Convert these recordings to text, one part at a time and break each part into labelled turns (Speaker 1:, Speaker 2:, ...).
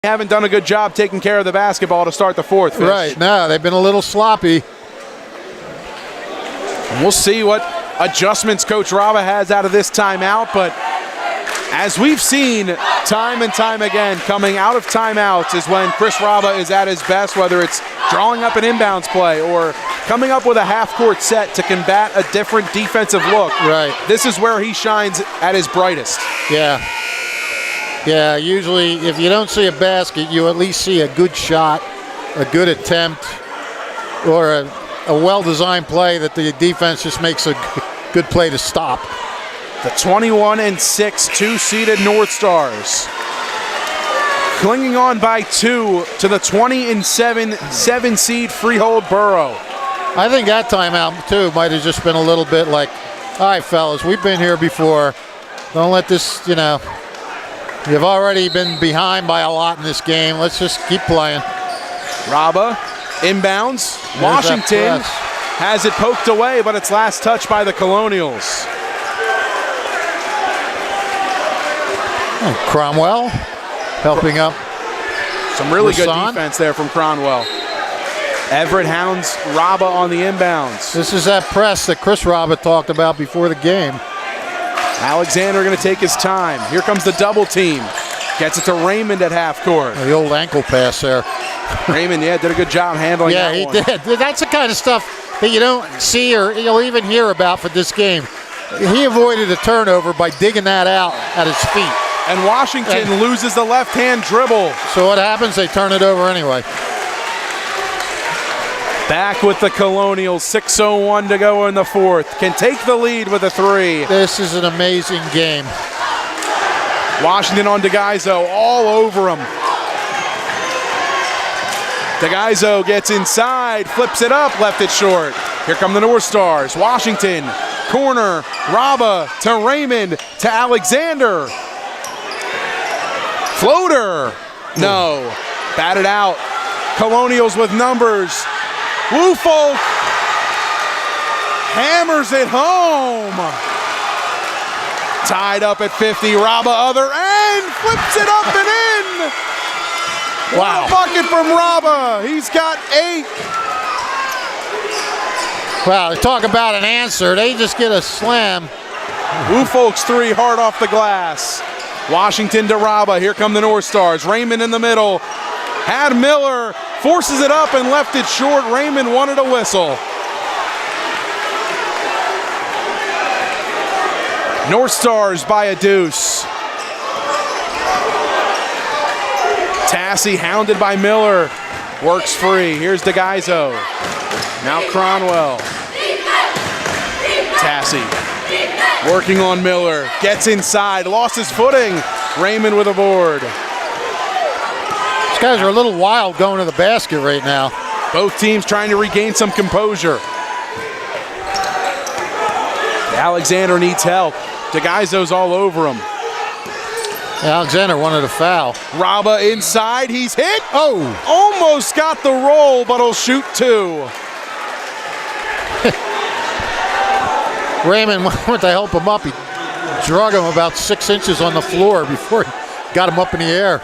Speaker 1: haven't done a good job taking care of the basketball to start the fourth. Fish.
Speaker 2: Right, no, they've been a little sloppy.
Speaker 1: We'll see what adjustments Coach Raba has out of this timeout, but as we've seen time and time again, coming out of timeouts is when Chris Raba is at his best, whether it's drawing up an inbounds play or coming up with a half-court set to combat a different defensive look.
Speaker 2: Right.
Speaker 1: This is where he shines at his brightest.
Speaker 2: Yeah. Yeah, usually if you don't see a basket, you at least see a good shot, a good attempt, or a well-designed play that the defense just makes a good play to stop.
Speaker 1: The 21-6 two-seeded Northstars clinging on by 2 to the 20-7 7-seed Freehold Borough.
Speaker 2: I think that timeout, too, might have just been a little bit like, all right, fellas, we've been here before. Don't let this, you've already been behind by a lot in this game. Let's just keep playing.
Speaker 1: Raba, inbounds.
Speaker 2: There's
Speaker 1: Washington has it poked away, but it's last touched by the Colonials.
Speaker 2: Oh, Cromwell helping up.
Speaker 1: Some really good
Speaker 2: Rasan.
Speaker 1: defense there from Cromwell. Everett hounds Raba on the inbounds.
Speaker 2: This is that press that Chris Raba talked about before the game.
Speaker 1: Alexander going to take his time. Here comes the double team. Gets it to Raymond at half court.
Speaker 2: The old ankle pass there.
Speaker 1: Raymond, did a good job handling that one.
Speaker 2: Yeah, he did. That's the kind of stuff that you don't see or you'll even hear about for this game. He avoided a turnover by digging that out at his feet.
Speaker 1: And Washington loses the left-hand dribble.
Speaker 2: So what happens? They turn it over anyway.
Speaker 1: Back with the Colonials, 6:01 to go in the fourth. Can take the lead with a 3.
Speaker 2: This is an amazing game.
Speaker 1: Washington on DeGaizo, all over him. DeGaizo gets inside, flips it up, left it short. Here come the Northstars. Washington, corner, Raba to Raymond to Alexander. Floater, no, batted out. Colonials with numbers. Woolfolk hammers it home. Tied up at 50, Raba other end, flips it up and in. Wow. What a bucket from Raba. He's got 8.
Speaker 2: Wow, talk about an answer. They just get a slam.
Speaker 1: Woolfolk's 3 hard off the glass. Washington to Raba. Here come the Northstars. Raymond in the middle. Had Miller, forces it up and left it short. Raymond wanted a whistle. Northstars by a deuce. Tassie hounded by Miller. Works free. Here's DeGaizo. Now Cronwell. Tassie working on Miller. Gets inside. Lost his footing. Raymond with a board.
Speaker 2: These guys are a little wild going to the basket right now.
Speaker 1: Both teams trying to regain some composure. Alexander needs help. DeGaizo's all over him.
Speaker 2: Alexander wanted a foul.
Speaker 1: Raba inside, he's hit.
Speaker 2: Oh!
Speaker 1: Almost got the roll, but he'll shoot 2.
Speaker 2: Raymond went to help him up. He drug him about 6 inches on the floor before he got him up in the air.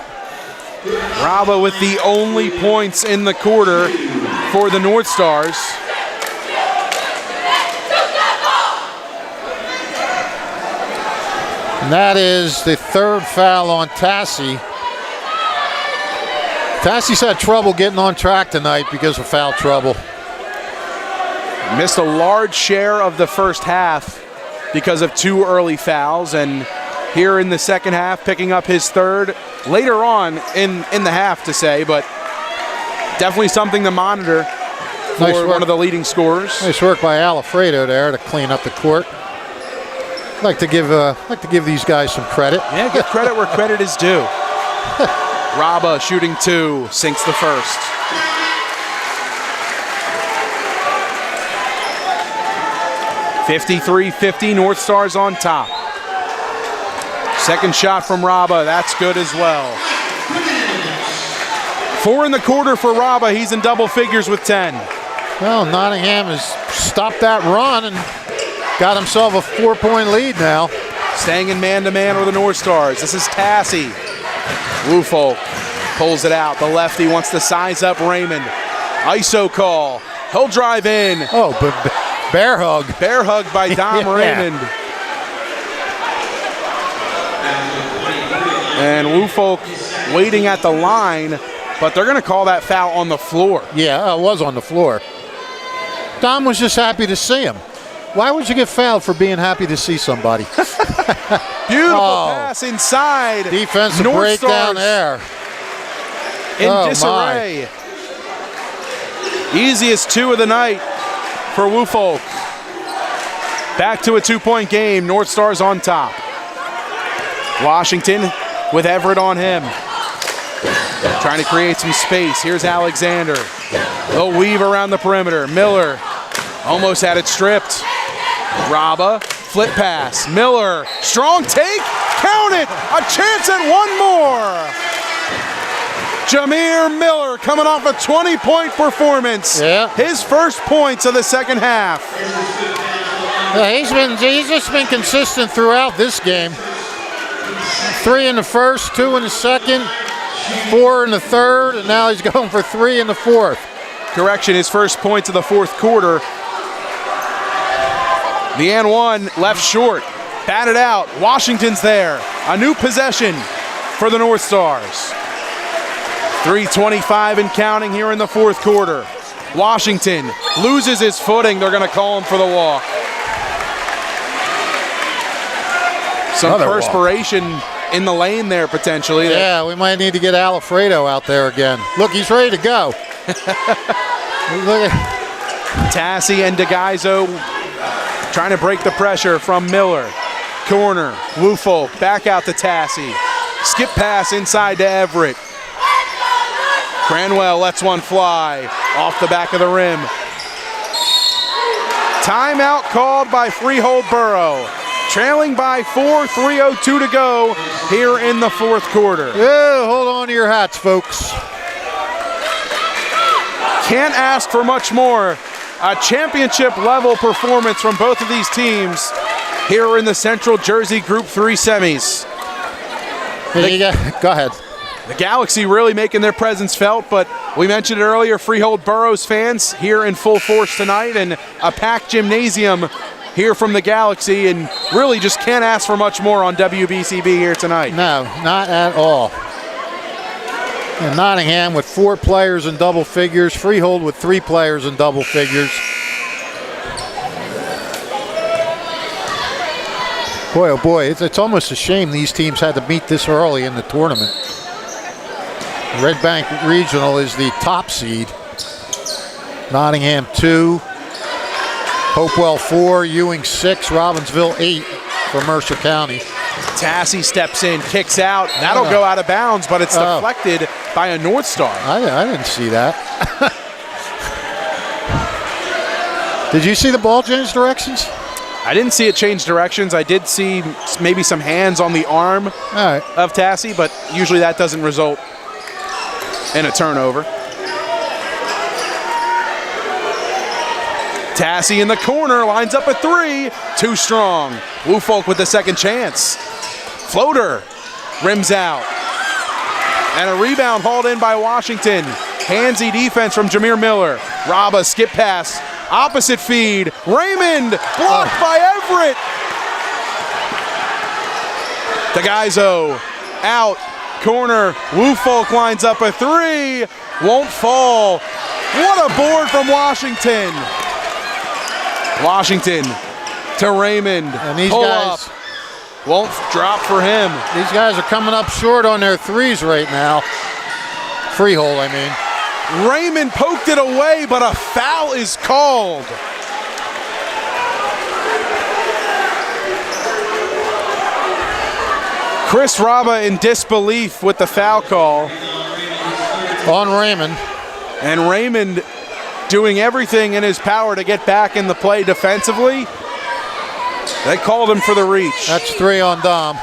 Speaker 1: Raba with the only points in the quarter for the Northstars.
Speaker 2: And that is the 3rd foul on Tassie. Tassie's had trouble getting on track tonight because of foul trouble.
Speaker 1: Missed a large share of the first half because of 2 early fouls, and here in the second half picking up his 3rd later on in the half to say, but definitely something to monitor for
Speaker 2: nice
Speaker 1: one of the leading scorers.
Speaker 2: Nice work by Alfredo there to clean up the court. Like to give these guys some credit.
Speaker 1: Yeah, give credit where credit is due. Raba shooting 2, sinks the first. (53-50) Northstars on top. Second shot from Raba, that's good as well. 4 in the quarter for Raba, he's in double figures with 10.
Speaker 2: Well, Nottingham has stopped that run and got himself a 4-point lead now.
Speaker 1: Staying in man-to-man with the Northstars. This is Tassie. Woolfolk Pulls it out. The lefty wants to size up Raymond. ISO call. He'll drive in.
Speaker 2: Oh, but bear hug.
Speaker 1: Bear hug by Dom
Speaker 2: Yeah.
Speaker 1: Raymond. And Woolfolk waiting at the line, but they're going to call that foul on the floor.
Speaker 2: Yeah, it was on the floor. Dom was just happy to see him. Why would you get fouled for being happy to see somebody?
Speaker 1: Beautiful pass inside.
Speaker 2: Defensive
Speaker 1: North
Speaker 2: breakdown
Speaker 1: Stars
Speaker 2: there.
Speaker 1: in disarray. Easiest two of the night for Woolfolk. Back to a 2-point game. North Stars on top. Washington with Everett on him. Trying to create some space. Here's Alexander. They'll weave around the perimeter. Miller almost had it stripped. Raba, flip pass. Miller, strong take. Count it. A chance at one more. Jameer Miller coming off a 20-point performance.
Speaker 2: Yeah.
Speaker 1: His first points of the second half.
Speaker 2: Yeah, he's just been consistent throughout this game. 3 in the first, 2 in the second, 4 in the third, and now he's going for 3 in the fourth.
Speaker 1: Correction, his first points of the fourth quarter. The and one left short. Batted out. Washington's there. A new possession for the North Stars. 3:25 and counting here in the fourth quarter. Washington loses his footing. They're going to call him for the walk. Some
Speaker 2: Another
Speaker 1: perspiration in the lane there potentially.
Speaker 2: Yeah, we might need to get Alfredo out there again. Look, he's ready to go. Look at
Speaker 1: Tassi and DeGaizo trying to break the pressure from Miller. Corner, Woolfolk back out to Tassi. Skip pass inside to Everett. Cranwell lets one fly off the back of the rim. Timeout called by Freehold Borough. Trailing by 4, 3:02 to go here in the fourth quarter.
Speaker 2: Yeah, hold on to your hats, folks.
Speaker 1: Can't ask for much more. A championship level performance from both of these teams here in the Central Jersey Group 3 semis.
Speaker 2: Go ahead.
Speaker 1: The Galaxy really making their presence felt, but we mentioned it earlier, Freehold Borough's fans here in full force tonight, and a packed gymnasium here from the Galaxy, and really just can't ask for much more on WBCB here tonight.
Speaker 2: No, not at all. And Nottingham with 4 players in double figures. Freehold with 3 players in double figures. Boy, oh boy, it's almost a shame these teams had to meet this early in the tournament. Red Bank Regional is the top seed. Nottingham 2, Hopewell 4, Ewing 6, Robbinsville 8 for Mercer County.
Speaker 1: Tassi steps in, kicks out. That'll go out of bounds, but it's deflected by a North Star.
Speaker 2: I didn't see that. Did you see the ball change directions?
Speaker 1: I didn't see it change directions. I did see maybe some hands on the arm of Tassi, but usually that doesn't result in a turnover. Tassi in the corner, lines up a 3, too strong. Woolfolk with the second chance. Floater, rims out. And a rebound hauled in by Washington. Handsy defense from Jameer Miller. Raba, skip pass, opposite feed. Raymond, blocked by Everett. DeGaizo, out, corner. Woolfolk lines up a 3, won't fall. What a board from Washington. Washington to Raymond.
Speaker 2: And these
Speaker 1: pull
Speaker 2: guys
Speaker 1: up. Won't drop for him.
Speaker 2: These guys are coming up short on their threes right now. Freehold, I mean.
Speaker 1: Raymond poked it away, but a foul is called. Chris Raba in disbelief with the foul call.
Speaker 2: On Raymond.
Speaker 1: And Raymond doing everything in his power to get back in the play defensively. They called him for the reach.
Speaker 2: That's 3 on Dom.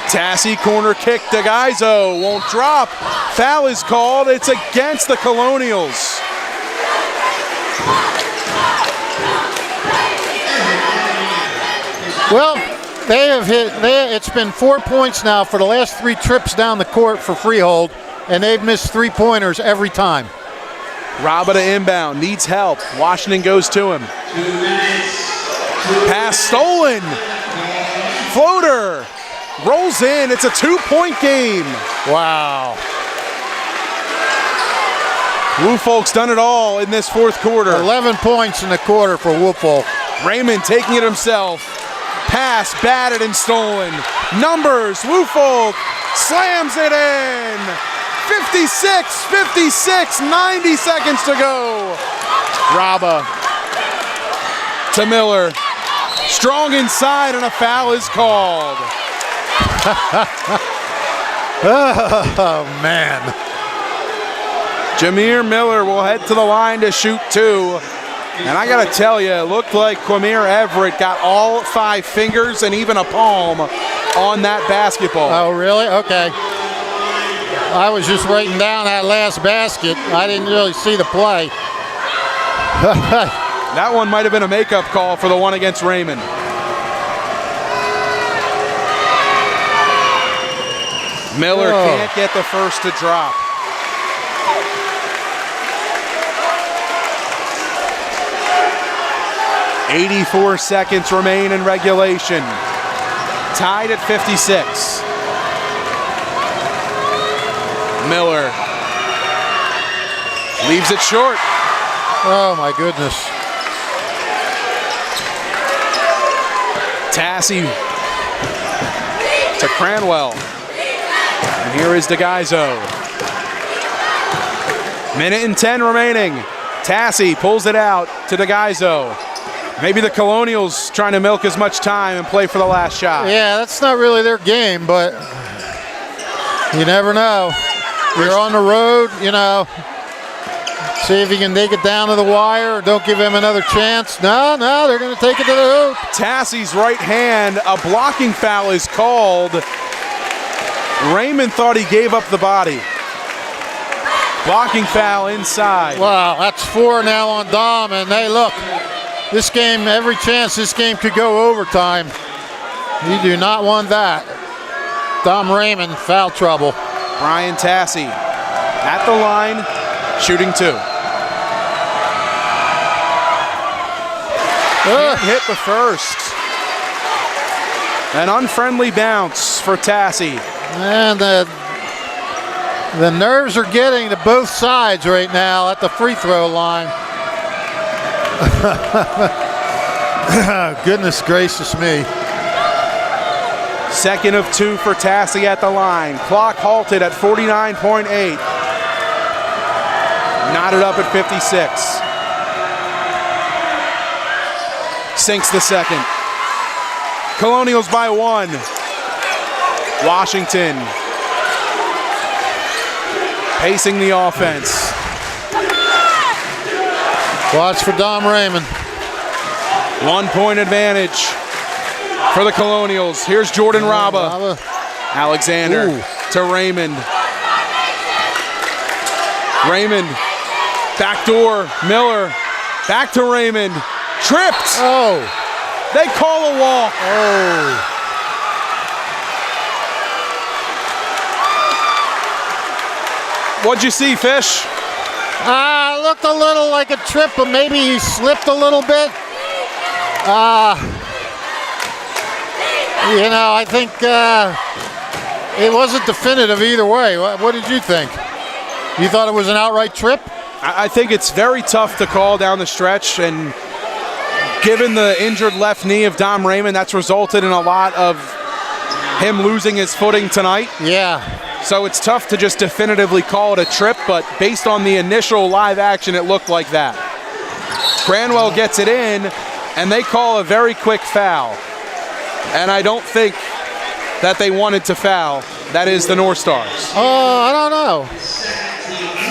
Speaker 1: Tassi corner kick, DeGaizo won't drop. Foul is called. It's against the Colonials.
Speaker 2: Well, They have hit. It's been 4 points now for the last 3 trips down the court for Freehold, and they've missed 3-pointers every time.
Speaker 1: Raba to inbound, needs help. Washington goes to him. Pass stolen. Floater. Rolls in. It's a 2-point game.
Speaker 2: Wow.
Speaker 1: Woolfolk's done it all in this fourth quarter.
Speaker 2: 11 points in the quarter for Woolfolk.
Speaker 1: Raymond taking it himself. Pass batted and stolen. Numbers. Woolfolk slams it in. 56, 90 seconds to go. Raba to Miller. Strong inside and a foul is called.
Speaker 2: Oh, man.
Speaker 1: Jameer Miller will head to the line to shoot 2. And I got to tell you, it looked like Quamir Everett got all 5 fingers and even a palm on that basketball.
Speaker 2: Oh, really? Okay. I was just writing down that last basket. I didn't really see the play.
Speaker 1: That one might have been a makeup call for the one against Raymond. Miller can't get the first to drop. .84 seconds remain in regulation. Tied at 56. Miller leaves it short.
Speaker 2: Oh, my goodness.
Speaker 1: Tassie to Cranwell. And here is DeGaizo. Minute and 10 remaining. Tassie pulls it out to DeGaizo. Maybe the Colonials trying to milk as much time and play for the last shot.
Speaker 2: Yeah, that's not really their game, but you never know. You're on the road, you know. See if you can take it down to the wire. Or don't give him another chance. No, they're going to take it to the hoop.
Speaker 1: Tassie's right hand, a blocking foul is called. Raymond thought he gave up the body. Blocking foul inside.
Speaker 2: Wow, that's 4 now on Dom, and hey, look. This game, every chance this game could go overtime. You do not want that. Dom Raymond, foul trouble.
Speaker 1: Brian Tassie at the line, shooting 2. Hit the first. An unfriendly bounce for Tassie.
Speaker 2: And the nerves are getting to both sides right now at the free throw line. Goodness gracious me.
Speaker 1: Second of 2 for Tassie at the line. Clock halted at 49.8. Knotted up at 56. Sinks the second. Colonials by 1. Washington pacing the offense.
Speaker 2: Watch for Dom Raymond.
Speaker 1: 1-point advantage for the Colonials. Here's Jordan Raba. Alexander to Raymond. Raymond, backdoor, Miller, back to Raymond. Tripped.
Speaker 2: Oh.
Speaker 1: They call a walk.
Speaker 2: Oh.
Speaker 1: What'd you see, Fish?
Speaker 2: Looked a little like a trip, but maybe he slipped a little bit. You know, I think it wasn't definitive either way. What did you think? You thought it was an outright trip?
Speaker 1: I think it's very tough to call down the stretch, and given the injured left knee of Dom Raymond, that's resulted in a lot of him losing his footing tonight.
Speaker 2: Yeah.
Speaker 1: So it's tough to just definitively call it a trip, but based on the initial live action, it looked like that. Cranwell gets it in, and they call a very quick foul. And I don't think that they wanted to foul. That is the Northstars.
Speaker 2: Oh, I don't know.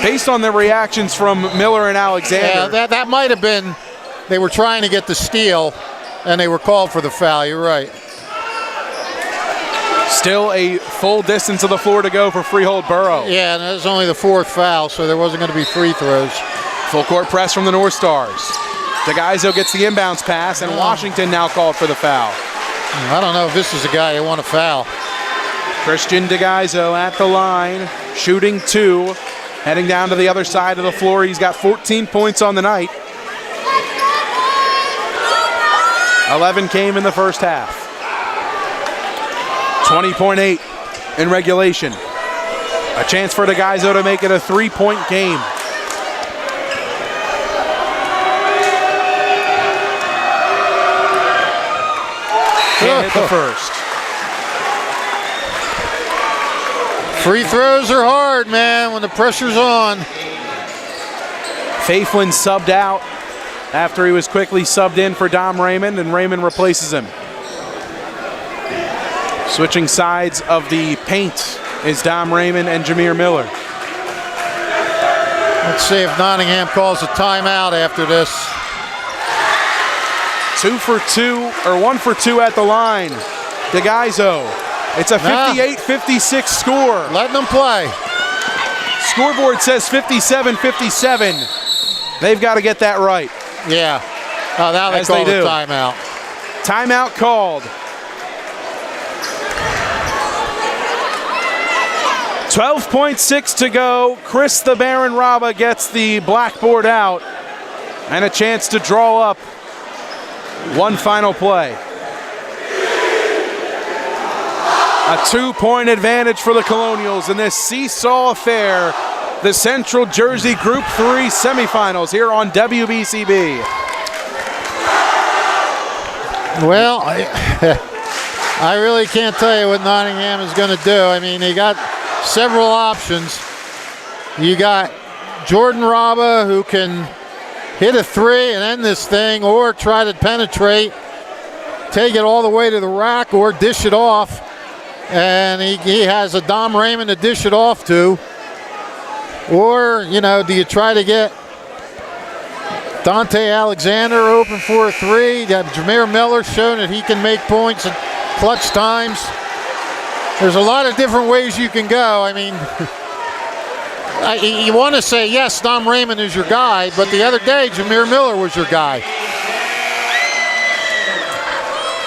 Speaker 1: Based on the reactions from Miller and Alexander.
Speaker 2: Yeah, that might have been, they were trying to get the steal, and they were called for the foul. You're right.
Speaker 1: Still a full distance of the floor to go for Freehold Borough.
Speaker 2: Yeah, and that was only the 4th foul, so there wasn't going to be free throws.
Speaker 1: Full court press from the Northstars. DeGaizo gets the inbounds pass, and Washington now called for the foul.
Speaker 2: I don't know if this is a guy you want to foul.
Speaker 1: Christian DeGaizo at the line, shooting 2, heading down to the other side of the floor. He's got 14 points on the night. 11 came in the first half. 20.8 in regulation. A chance for DeGaizo to make it a 3-point game. Can't hit the first.
Speaker 2: Free throws are hard, man, when the pressure's on.
Speaker 1: Faiflin subbed out after he was quickly subbed in for Dom Raymond, and Raymond replaces him. Switching sides of the paint is Dom Raymond and Jameer Miller.
Speaker 2: Let's see if Nottingham calls a timeout after this.
Speaker 1: 1 for 2 at the line. DeGaizo. It's a 58-56 score.
Speaker 2: Letting them play.
Speaker 1: Scoreboard says 57-57. They've got to get that right.
Speaker 2: Yeah. Oh, now they call the timeout.
Speaker 1: Timeout called. 12.6 to go. Chris the Baron Raba gets the blackboard out and a chance to draw up one final play. A 2-point advantage for the Colonials in this seesaw affair. The Central Jersey Group 3 semifinals here on WBCB.
Speaker 2: Well, I really can't tell you what Nottingham is going to do. I mean, they got several options. You got Jordan Raba, who can hit a 3 and end this thing, or try to penetrate, take it all the way to the rack, or dish it off. And he has a Dom Raymond to dish it off to. Or, you know, do you try to get Dante Alexander open for a 3? You got Jameer Miller showing that he can make points at clutch times. There's a lot of different ways you can go. I mean, you want to say, yes, Dom Raymond is your guy, but the other day, Jameer Miller was your guy.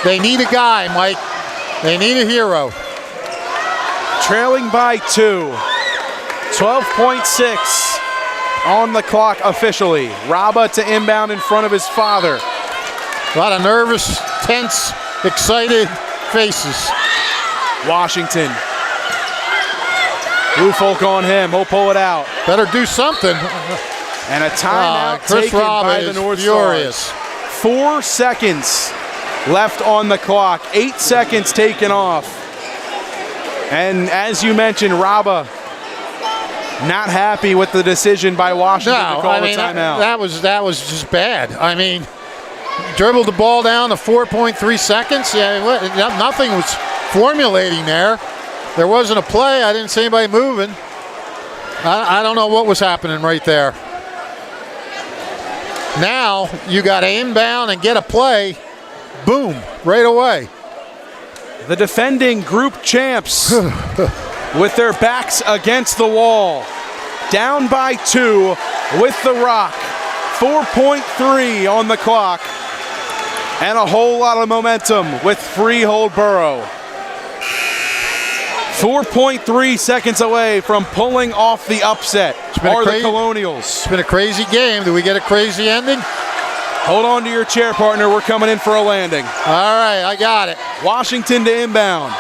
Speaker 2: They need a guy, Mike. They need a hero.
Speaker 1: Trailing by 2. 12.6 on the clock officially. Raba to inbound in front of his father.
Speaker 2: A lot of nervous, tense, excited faces.
Speaker 1: Washington. Blue folk on him. He'll pull it out.
Speaker 2: Better do something.
Speaker 1: And a timeout
Speaker 2: Chris
Speaker 1: taken
Speaker 2: Raba
Speaker 1: by the Northstars. 4 seconds left on the clock. 8 seconds taken off. And as you mentioned, Raba not happy with the decision by Washington to call the timeout.
Speaker 2: That was just bad. I mean, dribbled the ball down to 4.3 seconds. Yeah, nothing was formulating there. There wasn't a play. I didn't see anybody moving. I don't know what was happening right there. Now you got to inbound and get a play. Boom, right away.
Speaker 1: The defending group champs with their backs against the wall. Down by 2 with the rock. 4.3 on the clock. And a whole lot of momentum with Freehold Borough. 4.3 seconds away from pulling off the upset are the Colonials.
Speaker 2: It's been a crazy game. Do we get a crazy ending?
Speaker 1: Hold on to your chair, partner. We're coming in for a landing.
Speaker 2: All right, I got it.
Speaker 1: Washington to inbound.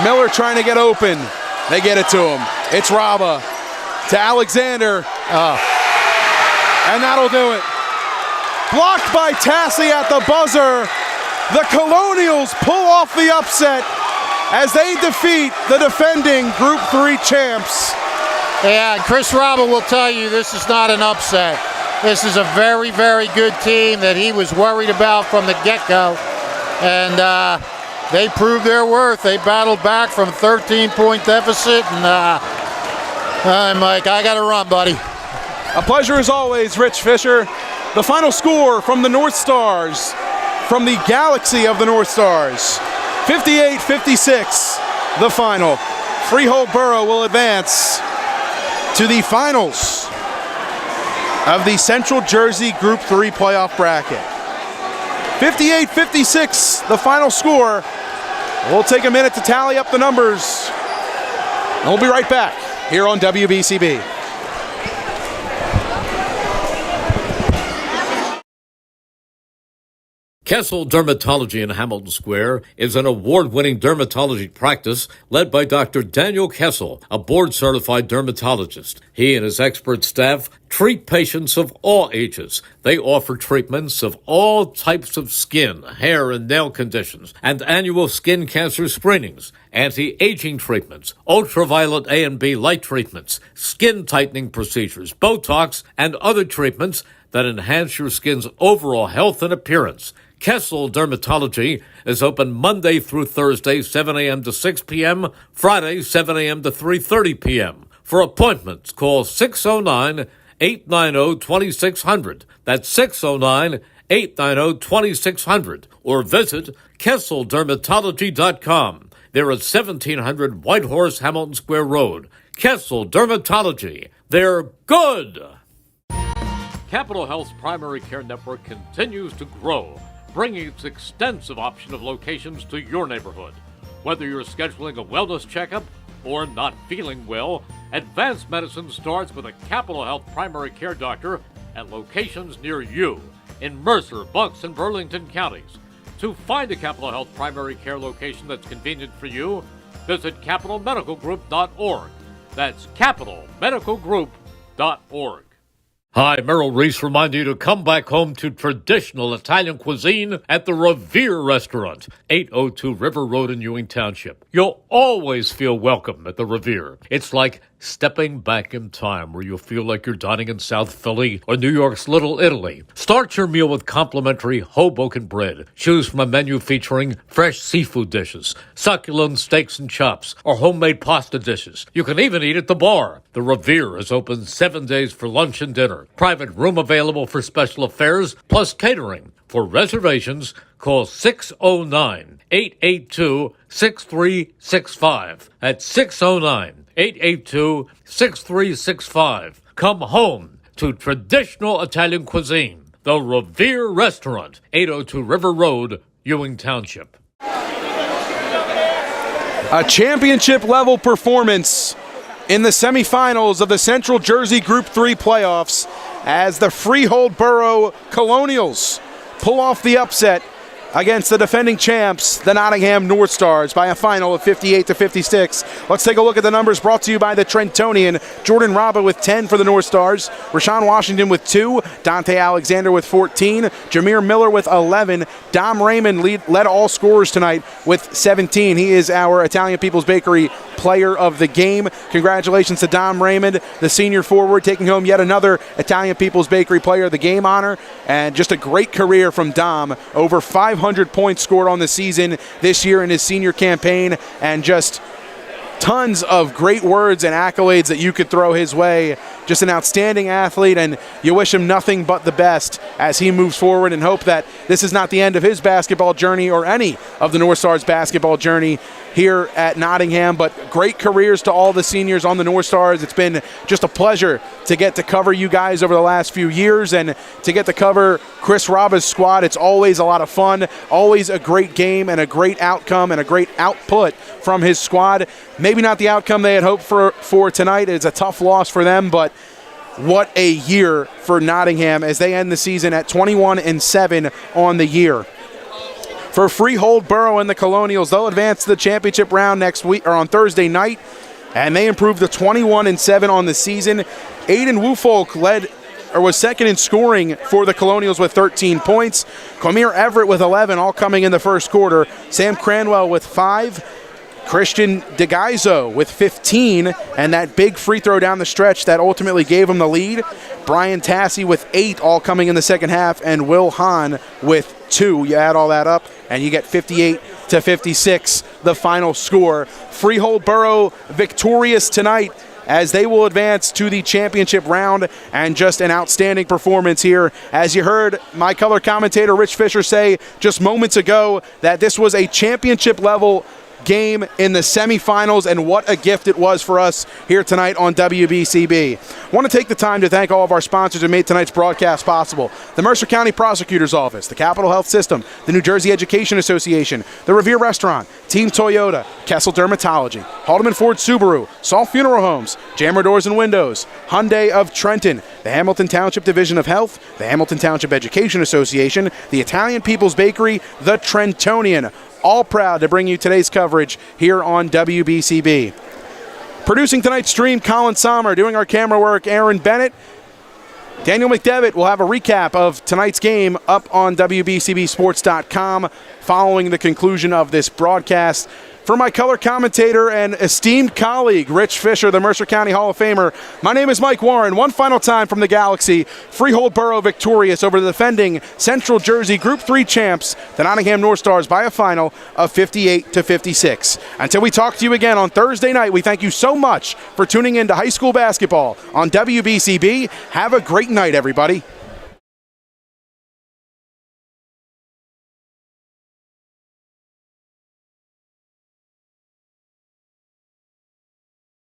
Speaker 1: Miller trying to get open. They get it to him. It's Raba to Alexander. And that'll do it. Blocked by Tassie at the buzzer. The Colonials pull off the upset as they defeat the defending Group 3 champs.
Speaker 2: Yeah, Chris Raba will tell you this is not an upset. This is a very, very good team that he was worried about from the get-go. And they proved their worth. They battled back from a 13-point deficit. And Mike, I got to run, buddy.
Speaker 1: A pleasure as always, Rich Fisher. The final score from the Northstars, from the galaxy of the Northstars, 58-56, the final. Freehold Borough will advance to the finals of the Central Jersey Group 3 playoff bracket. 58-56, the final score. We'll take a minute to tally up the numbers, and we'll be right back here on WBCB.
Speaker 3: Kessel Dermatology in Hamilton Square is an award-winning dermatology practice led by Dr. Daniel Kessel, a board-certified dermatologist. He and his expert staff treat patients of all ages. They offer treatments of all types of skin, hair, and nail conditions, and annual skin cancer screenings, anti-aging treatments, ultraviolet A and B light treatments, skin tightening procedures, Botox, and other treatments that enhance your skin's overall health and appearance. Kessel Dermatology is open Monday through Thursday, 7 a.m. to 6 p.m., Friday, 7 a.m. to 3:30 p.m. For appointments, call 609-890-2600. That's 609-890-2600. Or visit KesselDermatology.com. They're at 1700 Whitehorse, Hamilton Square Road. Kessel Dermatology. They're good! Capital Health's primary care network continues to grow, bringing its extensive option of locations to your neighborhood. Whether you're scheduling a wellness checkup or not feeling well, advanced medicine starts with a Capital Health primary care doctor at locations near you in Mercer, Bucks, and Burlington counties. To find a Capital Health primary care location that's convenient for you, visit capitalmedicalgroup.org. That's capitalmedicalgroup.org. Hi, Merrill Reese reminding you to come back home to traditional Italian cuisine at the Revere Restaurant, 802 River Road in Ewing Township. You'll always feel welcome at the Revere. It's like stepping back in time where you'll feel like you're dining in South Philly or New York's Little Italy. Start your meal with complimentary Hoboken bread. Choose from a menu featuring fresh seafood dishes, succulent steaks and chops, or homemade pasta dishes. You can even eat at the bar. The Revere is open 7 days for lunch and dinner. Private room available for special affairs, plus catering. For reservations, call 609-882-6365. That's 609-882-6365. Come home to traditional Italian cuisine. The Revere Restaurant, 802 River Road, Ewing Township.
Speaker 1: A championship-level performance in the semifinals of the Central Jersey Group 3 playoffs as the Freehold Borough Colonials pull off the upset against the defending champs, the Nottingham Northstars, by a final of 58-56. Let's take a look at the numbers brought to you by the Trentonian. Jordan Raba with 10 for the Northstars, Rashawn Washington with 2, Dante Alexander with 14, Jameer Miller with 11, Dom Raymond led all scorers tonight with 17. He is our Italian People's Bakery player of the game. Congratulations to Dom Raymond, the senior forward, taking home yet another Italian People's Bakery player of the game honor, and just a great career from Dom. Over 500 points scored on the season this year in his senior campaign, and just tons of great words and accolades that you could throw his way. Just an outstanding athlete, and you wish him nothing but the best as he moves forward, and hope that this is not the end of his basketball journey or any of the Northstars basketball journey here at Nottingham. But great careers to all the seniors on the Northstars. It's been just a pleasure to get to cover you guys over the last few years, and to get to cover Chris Raba's squad. It's always a lot of fun, always a great game and a great outcome and a great output from his squad. Maybe not the outcome they had hoped for tonight. It's a tough loss for them, but what a year for Nottingham as they end the season at 21-7 on the year. For Freehold Borough and the Colonials, they'll advance to the championship round next week or on Thursday night, and they improved to 21-7 on the season. Aiden Woolfolk was second in scoring for the Colonials with 13 points. Quamir Everett with 11, all coming in the first quarter. Sam Cranwell with 5. Christian DeGaizo with 15, and that big free throw down the stretch that ultimately gave him the lead. Brian Tassi with 8, all coming in the second half, and Will Hahn with 2. You add all that up, and you get 58-56, the final score. Freehold Borough victorious tonight as they will advance to the championship round, and just an outstanding performance here. As you heard my color commentator Rich Fisher say just moments ago, that this was a championship level game in the semifinals, and what a gift it was for us here tonight on WBCB. I want to take the time to thank all of our sponsors who made tonight's broadcast possible. The Mercer County Prosecutor's Office, the Capital Health System, the New Jersey Education Association, the Revere Restaurant, Team Toyota, Kessel Dermatology, Haldeman Ford Subaru, Saul Funeral Homes, Jammer Doors and Windows, Hyundai of Trenton, the Hamilton Township Division of Health, the Hamilton Township Education Association, the Italian People's Bakery, the Trentonian, all proud to bring you today's coverage here on WBCB. Producing tonight's stream, Colin Sommer. Doing our camera work, Aaron Bennett. Daniel McDevitt will have a recap of tonight's game up on WBCBsports.com following the conclusion of this broadcast. For my color commentator and esteemed colleague, Rich Fisher, the Mercer County Hall of Famer, my name is Mike Warren. One final time from the Galaxy. Freehold Borough victorious over the defending Central Jersey Group 3 champs, the Nottingham Northstars, by a final of 58-56. Until we talk to you again on Thursday night, we thank you so much for tuning in to high school basketball on WBCB. Have a great night, everybody.